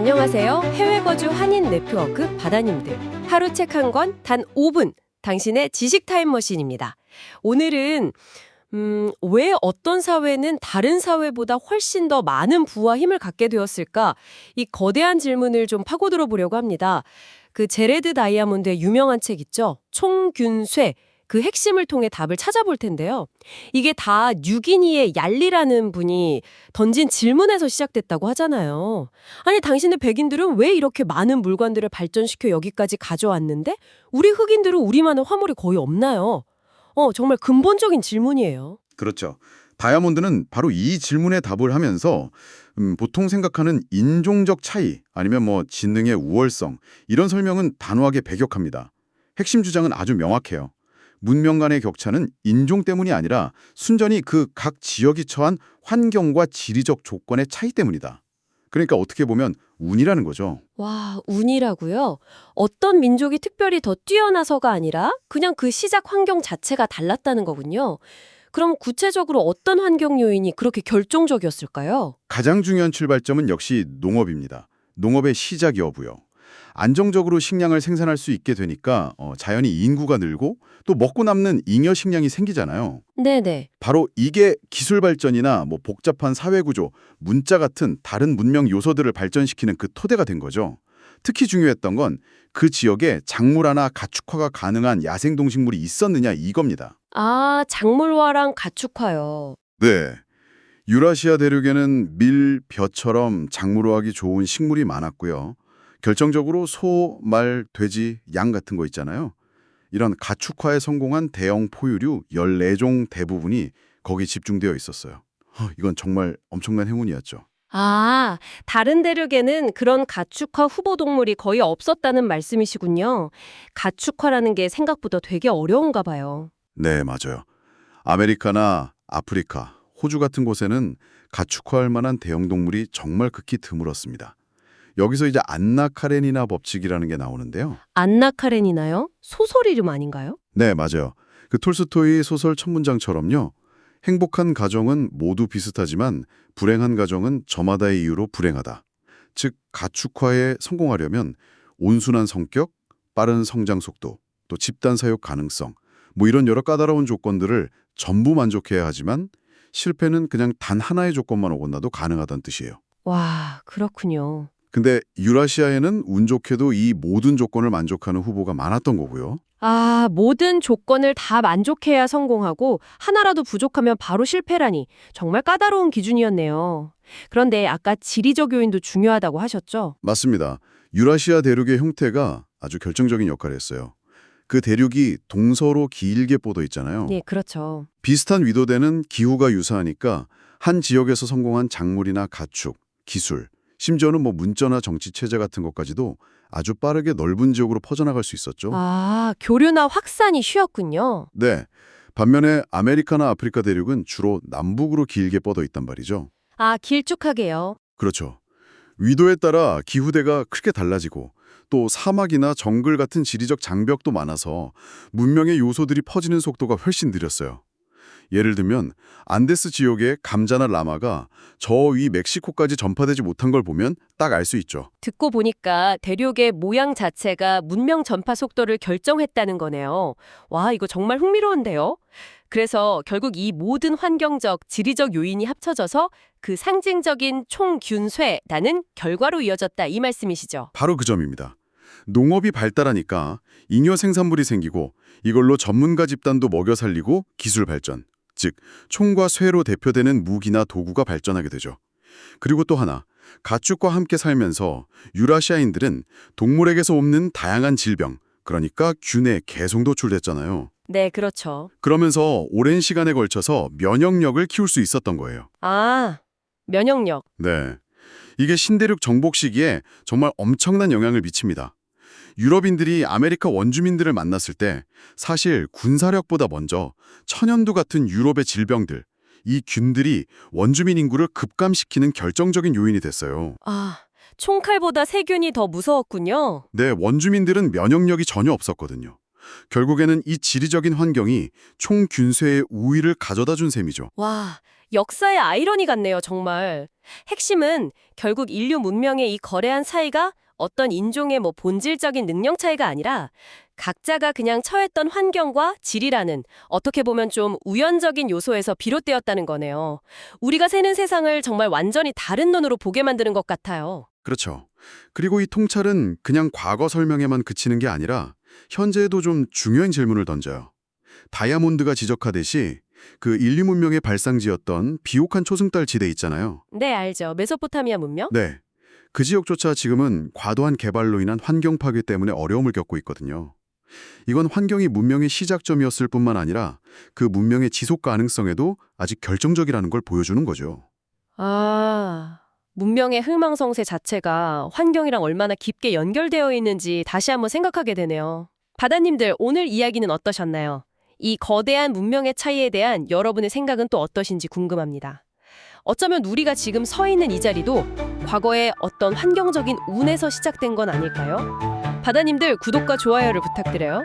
안녕하세요. 해외 거주 한인 네트워크 바다님들. 하루 책 한 권 단 5분. 당신의 지식 타임머신입니다. 오늘은 왜 어떤 사회는 다른 사회보다 훨씬 더 많은 부와 힘을 갖게 되었을까? 이 거대한 질문을 좀 파고들어 보려고 합니다. 그 제레드 다이아몬드의 유명한 책 있죠? 총균쇠. 그 핵심을 통해 답을 찾아볼 텐데요. 이게 다 뉴기니의 얄리라는 분이 던진 질문에서 시작됐다고 하잖아요. 아니, 당신의 백인들은 왜 이렇게 많은 물건들을 발전시켜 여기까지 가져왔는데 우리 흑인들은 우리만한 화물이 거의 없나요? 정말 근본적인 질문이에요. 그렇죠. 다이아몬드는 바로 이 질문에 답을 하면서 보통 생각하는 인종적 차이 아니면 지능의 우월성 이런 설명은 단호하게 배격합니다. 핵심 주장은 아주 명확해요. 문명 간의 격차는 인종 때문이 아니라 순전히 그 각 지역이 처한 환경과 지리적 조건의 차이 때문이다. 그러니까 어떻게 보면 운이라는 거죠. 와, 운이라고요? 어떤 민족이 특별히 더 뛰어나서가 아니라 그냥 그 시작 환경 자체가 달랐다는 거군요. 그럼 구체적으로 어떤 환경 요인이 그렇게 결정적이었을까요? 가장 중요한 출발점은 역시 농업입니다. 농업의 시작 여부요. 안정적으로 식량을 생산할 수 있게 되니까 자연히 인구가 늘고 또 먹고 남는 잉여 식량이 생기잖아요. 네네. 바로 이게 기술 발전이나 복잡한 사회 구조, 문자 같은 다른 문명 요소들을 발전시키는 그 토대가 된 거죠. 특히 중요했던 건 그 지역에 작물화나 가축화가 가능한 야생동식물이 있었느냐 이겁니다. 아, 작물화랑 가축화요. 네. 유라시아 대륙에는 밀, 벼처럼 작물화하기 좋은 식물이 많았고요. 결정적으로 소, 말, 돼지, 양 같은 거 있잖아요. 이런 가축화에 성공한 대형 포유류 14종 대부분이 거기 집중되어 있었어요. 이건 정말 엄청난 행운이었죠. 아, 다른 대륙에는 그런 가축화 후보 동물이 거의 없었다는 말씀이시군요. 가축화라는 게 생각보다 되게 어려운가 봐요. 네, 맞아요. 아메리카나 아프리카, 호주 같은 곳에는 가축화할 만한 대형 동물이 정말 극히 드물었습니다. 여기서 이제 안나 카레니나 법칙이라는 게 나오는데요. 안나 카레니나요? 소설 이름 아닌가요? 네, 맞아요. 그 톨스토이 소설 첫 문장처럼요. 행복한 가정은 모두 비슷하지만 불행한 가정은 저마다의 이유로 불행하다. 즉, 가축화에 성공하려면 온순한 성격, 빠른 성장 속도, 또 집단 사육 가능성, 이런 여러 까다로운 조건들을 전부 만족해야 하지만 실패는 그냥 단 하나의 조건만 어긋나도 가능하다는 뜻이에요. 와, 그렇군요. 근데 유라시아에는 운 좋게도 이 모든 조건을 만족하는 후보가 많았던 거고요. 아, 모든 조건을 다 만족해야 성공하고 하나라도 부족하면 바로 실패라니 정말 까다로운 기준이었네요. 그런데 아까 지리적 요인도 중요하다고 하셨죠? 맞습니다. 유라시아 대륙의 형태가 아주 결정적인 역할을 했어요. 그 대륙이 동서로 길게 뻗어 있잖아요. 네, 그렇죠. 비슷한 위도대는 기후가 유사하니까 한 지역에서 성공한 작물이나 가축, 기술, 심지어는 문자나 정치 체제 같은 것까지도 아주 빠르게 넓은 지역으로 퍼져나갈 수 있었죠. 아, 교류나 확산이 쉬웠군요. 네. 반면에 아메리카나 아프리카 대륙은 주로 남북으로 길게 뻗어 있단 말이죠. 아, 길쭉하게요. 그렇죠. 위도에 따라 기후대가 크게 달라지고 또 사막이나 정글 같은 지리적 장벽도 많아서 문명의 요소들이 퍼지는 속도가 훨씬 느렸어요. 예를 들면 안데스 지역의 감자나 라마가 저 위 멕시코까지 전파되지 못한 걸 보면 딱 알 수 있죠. 듣고 보니까 대륙의 모양 자체가 문명 전파 속도를 결정했다는 거네요. 와, 이거 정말 흥미로운데요? 그래서 결국 이 모든 환경적, 지리적 요인이 합쳐져서 그 상징적인 총균쇠라는 결과로 이어졌다 이 말씀이시죠? 바로 그 점입니다. 농업이 발달하니까 잉여 생산물이 생기고 이걸로 전문가 집단도 먹여 살리고 기술 발전, 즉 총과 쇠로 대표되는 무기나 도구가 발전하게 되죠. 그리고 또 하나, 가축과 함께 살면서 유라시아인들은 동물에게서 옮는 다양한 질병, 그러니까 균에 개성 도출됐잖아요. 네, 그렇죠. 그러면서 오랜 시간에 걸쳐서 면역력을 키울 수 있었던 거예요. 아, 면역력. 네. 이게 신대륙 정복 시기에 정말 엄청난 영향을 미칩니다. 유럽인들이 아메리카 원주민들을 만났을 때 사실 군사력보다 먼저 천연두 같은 유럽의 질병들, 이 균들이 원주민 인구를 급감시키는 결정적인 요인이 됐어요. 아, 총칼보다 세균이 더 무서웠군요. 네, 원주민들은 면역력이 전혀 없었거든요. 결국에는 이 지리적인 환경이 총균쇠의 우위를 가져다 준 셈이죠. 와, 역사의 아이러니 같네요, 정말. 핵심은 결국 인류 문명의 이 거래한 사이가 어떤 인종의 본질적인 능력 차이가 아니라 각자가 그냥 처했던 환경과 질이라는 어떻게 보면 좀 우연적인 요소에서 비롯되었다는 거네요. 우리가 사는 세상을 정말 완전히 다른 눈으로 보게 만드는 것 같아요. 그렇죠. 그리고 이 통찰은 그냥 과거 설명에만 그치는 게 아니라 현재에도 좀 중요한 질문을 던져요. 다이아몬드가 지적하듯이 그 인류 문명의 발상지였던 비옥한 초승달 지대 있잖아요. 네, 알죠. 메소포타미아 문명? 네. 그 지역조차 지금은 과도한 개발로 인한 환경 파괴 때문에 어려움을 겪고 있거든요. 이건 환경이 문명의 시작점이었을 뿐만 아니라 그 문명의 지속 가능성에도 아직 결정적이라는 걸 보여주는 거죠. 아, 문명의 흥망성쇠 자체가 환경이랑 얼마나 깊게 연결되어 있는지 다시 한번 생각하게 되네요. 바다님들, 오늘 이야기는 어떠셨나요? 이 거대한 문명의 차이에 대한 여러분의 생각은 또 어떠신지 궁금합니다. 어쩌면 우리가 지금 서 있는 이 자리도 과거의 어떤 환경적인 운에서 시작된 건 아닐까요? 바다님들, 구독과 좋아요를 부탁드려요.